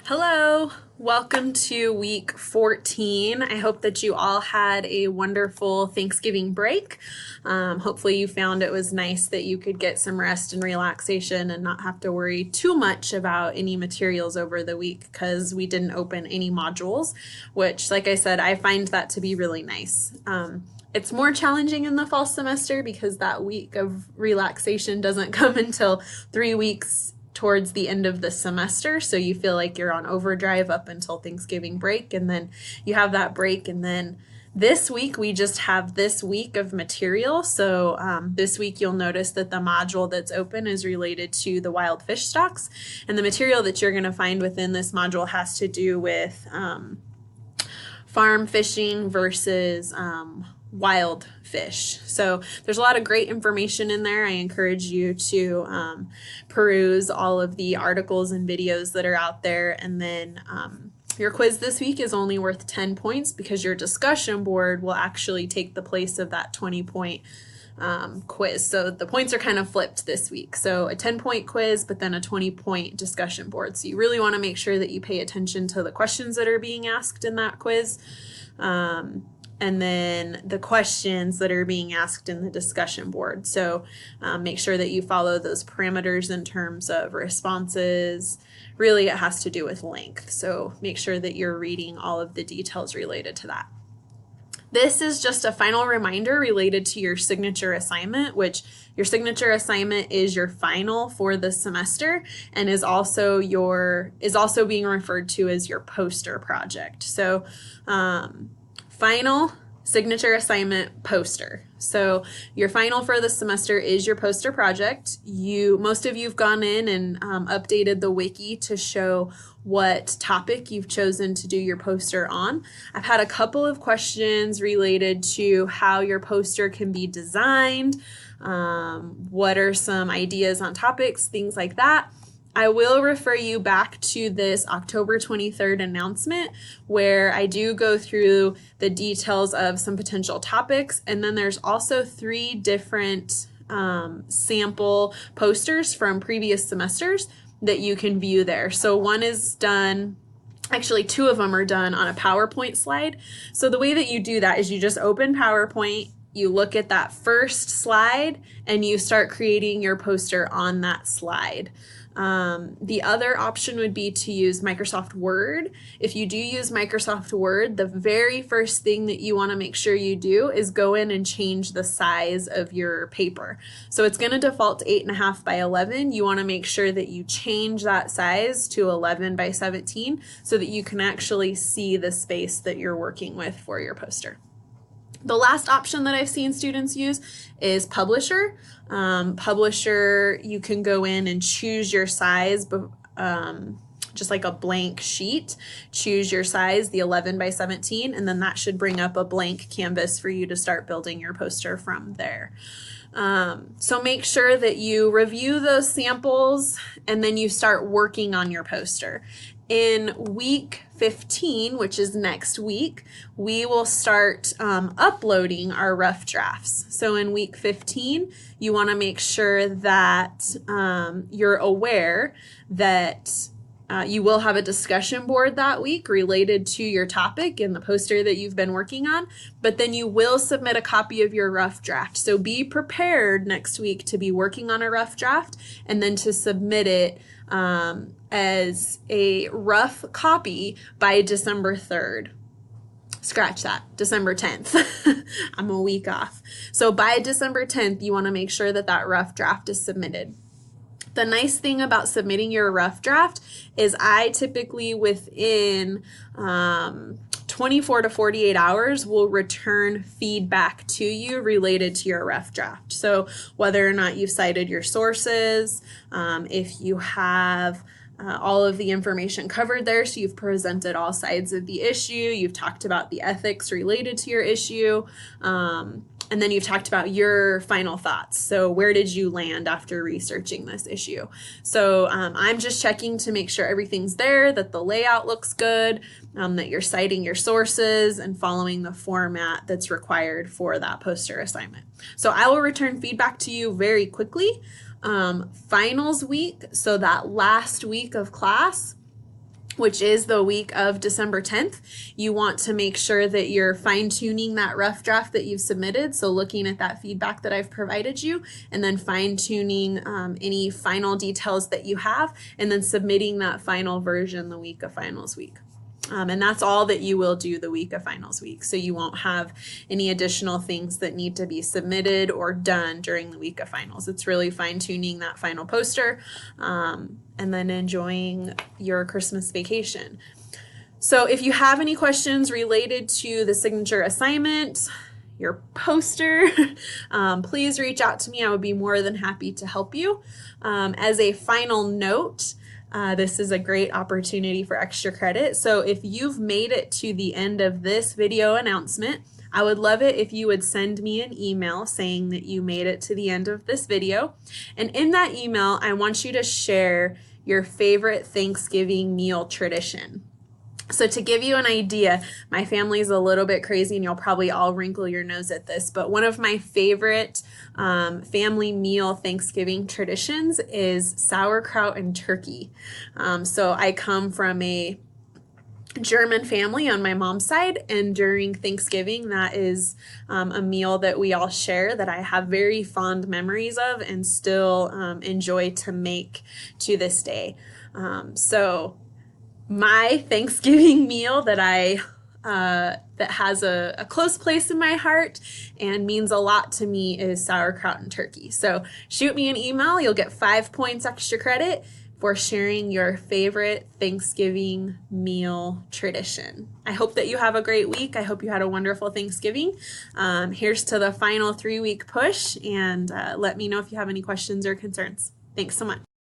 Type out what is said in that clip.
Hello, welcome to week 14. I hope that you all had a wonderful Thanksgiving break. Hopefully, you found it was nice that you could get some rest and relaxation and not have to worry too much about any materials over the week because we didn't open any modules, which, like I said, I find that to be really nice. It's more challenging in the fall semester because that week of relaxation doesn't come until 3 weeks towards the end of the semester, so you feel like you're on overdrive up until Thanksgiving break, and then you have that break, and then this week we just have this week of material. So this week you'll notice that the module that's open is related to the wild fish stocks, and the material that you're going to find within this module has to do with farm fishing versus wild fish. So there's a lot of great information in there. I encourage you to peruse all of the articles and videos that are out there. And then your quiz this week is only worth 10 points because your discussion board will actually take the place of that 20-point quiz. So the points are kind of flipped this week. So a 10-point quiz, but then a 20-point discussion board. So you really want to make sure that you pay attention to the questions that are being asked in that quiz. And then the questions that are being asked in the discussion board. So make sure that you follow those parameters in terms of responses. Really, it has to do with length. So make sure that you're reading all of the details related to that. This is just a final reminder related to your signature assignment, which your signature assignment is your final for the semester and is also being referred to as your poster project. So final signature assignment poster. So your final for the semester is your poster project. Most of you've gone in and updated the wiki to show what topic you've chosen to do your poster on. I've had a couple of questions related to how your poster can be designed, what are some ideas on topics, things like that. I will refer you back to this October 23rd announcement where I do go through the details of some potential topics. And then there's also 3 different sample posters from previous semesters that you can view there. So one is done, actually 2 of them are done on a PowerPoint slide. So the way that you do that is you just open PowerPoint, you look at that first slide, and you start creating your poster on that slide. The other option would be to use Microsoft Word. If you do use Microsoft Word, the very first thing that you want to make sure you do is go in and change the size of your paper. So it's going to default to 8.5 by 11. You want to make sure that you change that size to 11 by 17 so that you can actually see the space that you're working with for your poster. The last option that I've seen students use is Publisher. Publisher, you can go in and choose your size, just like a blank sheet. Choose your size, the 11 by 17, and then that should bring up a blank canvas for you to start building your poster from there. So make sure that you review those samples and then you start working on your poster. In week 15, which is next week, we will start uploading our rough drafts. So in week 15, you want to make sure that you're aware that you will have a discussion board that week related to your topic and the poster that you've been working on, but then you will submit a copy of your rough draft. So be prepared next week to be working on a rough draft and then to submit it as a rough copy by December 3rd. Scratch that, December 10th. I'm a week off. So by December 10th, you want to make sure that that rough draft is submitted. The nice thing about submitting your rough draft is I typically within 24 to 48 hours will return feedback to you related to your rough draft. So whether or not you've cited your sources, if you have all of the information covered there, so you've presented all sides of the issue, you've talked about the ethics related to your issue, and then you've talked about your final thoughts. So where did you land after researching this issue? So I'm just checking to make sure everything's there, that the layout looks good, that you're citing your sources and following the format that's required for that poster assignment. So I will return feedback to you very quickly. Finals week, so that last week of class, which is the week of December 10th. You want to make sure that you're fine-tuning that rough draft that you've submitted, so looking at that feedback that I've provided you, and then fine-tuning any final details that you have, and then submitting that final version the week of finals week. And that's all that you will do the week of finals week. So you won't have any additional things that need to be submitted or done during the week of finals. It's really fine-tuning that final poster and then enjoying your Christmas vacation. So if you have any questions related to the signature assignment, your poster, please reach out to me. I would be more than happy to help you. As a final note, this is a great opportunity for extra credit. So if you've made it to the end of this video announcement, I would love it if you would send me an email saying that you made it to the end of this video. And in that email, I want you to share your favorite Thanksgiving meal tradition. So to give you an idea, my family's a little bit crazy and you'll probably all wrinkle your nose at this, but one of my favorite family meal Thanksgiving traditions is sauerkraut and turkey. So I come from a German family on my mom's side, and during Thanksgiving, that is a meal that we all share that I have very fond memories of and still enjoy to make to this day. So my Thanksgiving meal that that has a close place in my heart and means a lot to me is sauerkraut and turkey. So shoot me an email. You'll get 5 points extra credit for sharing your favorite Thanksgiving meal tradition. I hope that you have a great week. I hope you had a wonderful Thanksgiving. Here's to the final 3-week push, and let me know if you have any questions or concerns. Thanks so much.